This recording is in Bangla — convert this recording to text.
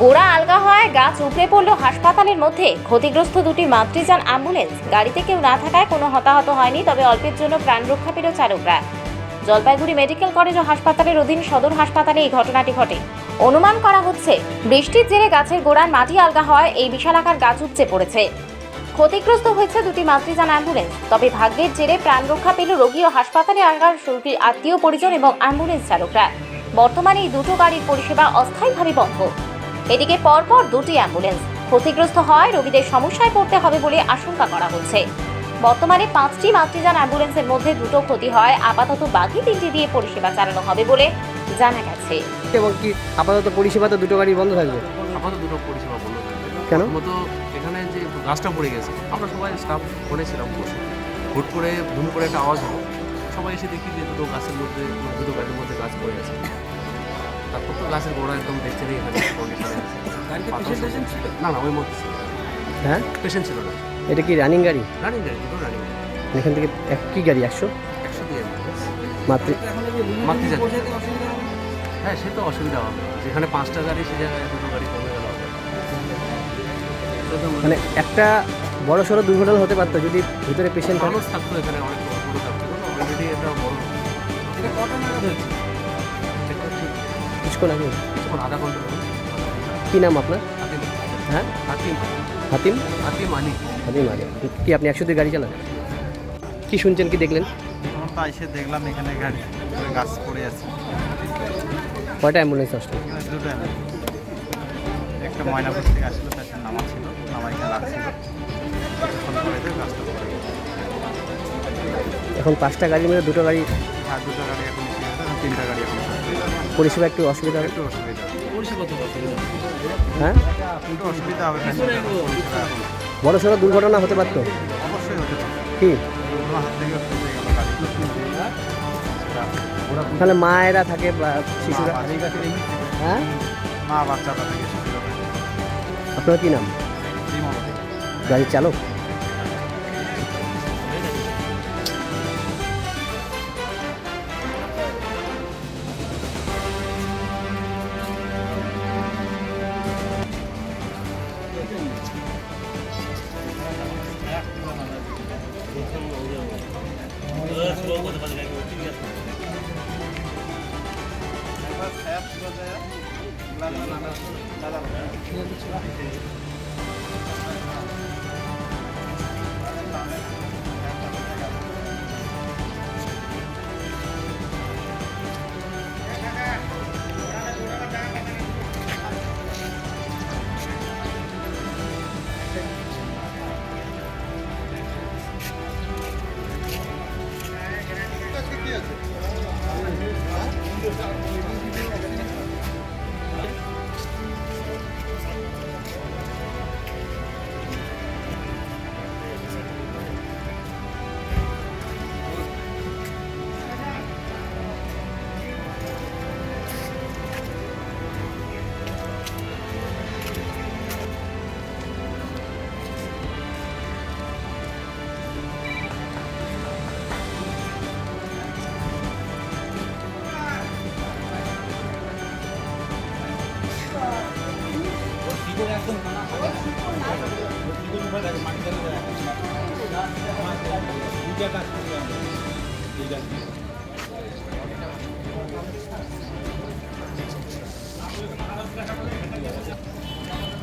গোড়া আলগা হয়, গাছ উপড়ে পড়ল হাসপাতালের মধ্যে। ক্ষতিগ্রস্ত দুটি মাতৃযান অ্যাম্বুলেন্স। গাড়িতে কেউ না থাকায় কোনো হতাহত হয়নি, তবে অল্পের জন্য প্রাণ রক্ষা পেল চালকরা। জলপাইগুড়ি মেডিকেল কলেজ ও হাসপাতালের অধীন সদর হাসপাতালে এই ঘটনাটি ঘটে। অনুমান করা হচ্ছে, বৃষ্টির জেরে গাছের গোড়ার মাটি আলগা হয় এই বিশালাকার গাছ উপচে পড়েছে। ক্ষতিগ্রস্ত হয়েছে দুটি মাতৃযান অ্যাম্বুলেন্স। তবে ভাগ্যের জেরে প্রাণ রক্ষা পেল রোগী ও হাসপাতালে আসার আত্মীয় পরিজন এবং অ্যাম্বুলেন্স চালকরা। বর্তমানে এই দুটো গাড়ির পরিষেবা অস্থায়ীভাবে বন্ধ। এদিকে পরপর দুটি অ্যাম্বুলেন্স ক্ষতিগ্রস্ত হয়, রোগীদের সমস্যায় পড়তে হবে বলে আশঙ্কা করা হচ্ছে। বর্তমানে 5টি মাতৃযান অ্যাম্বুলেন্সের মধ্যে দুটো ক্ষতি হয়। আপাতত বাকি 3টি দিয়ে পরিষেবা চালানো হবে বলে জানা গেছে। এবং কি আপাতত পরিষেবা তো দুটো গাড়ি বন্ধ থাকবে? আপাতত দুটো পরিষেবা বন্ধ থাকবে। কেন? প্রথমত এখানে যে গাছটা পড়ে গেছে, আমরা সবাই স্টাফ করেছিলাম বসে, হুট করে ধুম করে একটা আওয়াজ হলো। সবাই এসে দেখি যে দুটো গাছের মধ্যে, দুটো গাড়ির মধ্যে গাছ পড়ে গেছে। তারপর তো গাছের গোড়া একদম দেখতে নেই এখানে কন্ডিশনে আছে। পেশেন্ট ছিল না, ওই মধ্যে ছিল। হ্যাঁ, পেশেন্ট ছিল না। এটা কি রানিং গাড়ি? রানিং গাড়ি, দুটো রানিং গাড়ি। এখান থেকে কি গাড়ি 100 দিয়ে মাতৃ যাচ্ছে। হ্যাঁ, সে তো অসুবিধা হবে। যেখানে 5টা গাড়ি, সে জায়গায় দুটো গাড়ি কমে গেল। মানে একটা বড় সড়ো দুর্ঘটনা হতে পারতো যদি ভিতরে পেশেন্ট মানুষ থাকতো, এখানে অনেক বড় থাকতো। অলরেডি এটা বড় কিছুক্ষণ আগে। আধা ঘন্টা। কি নাম আপনার? হ্যাঁ, হাতিম হাতিম হাতিম আলী। হাতিম আলী। কি আপনি 100 গাড়ি চালান? কি শুনছেন, কি দেখলেন? আমরা এসে দেখলাম এখানে গাড়ি গাছ পড়ে আছে। কয়টা অ্যাম্বুলেন্স আসলো? দুটো একটা ময়নাপুর থেকে আসলো, পেশেন্ট নামা ছিল, নামাইকে রাখছিল। কিছুক্ষণ পরে গাছটা পড়ে গেছে। এখন 5টা গাড়ির মধ্যে দুটো গাড়ি। আর দুটো গাড়ি এখন 3টা গাড়ি এখন পরিষেবা একটু অসুবিধা হবে। একটু অসুবিধা হ্যাঁ, একটু অসুবিধা হবে। পরিষেবা এখন বড় সড়ো দুর্ঘটনা হতে পারতো। অবশ্যই হতে পারে। কি আমার হাত থেকে পড়ে গেল গাড়ি। তাহলে মায়েরা থাকে বা শিশুরা? হ্যাঁ, মা বাচ্চাটা থেকে শিশুরা থাকে। আপনার কি নাম? গাড়ির চালক? একদম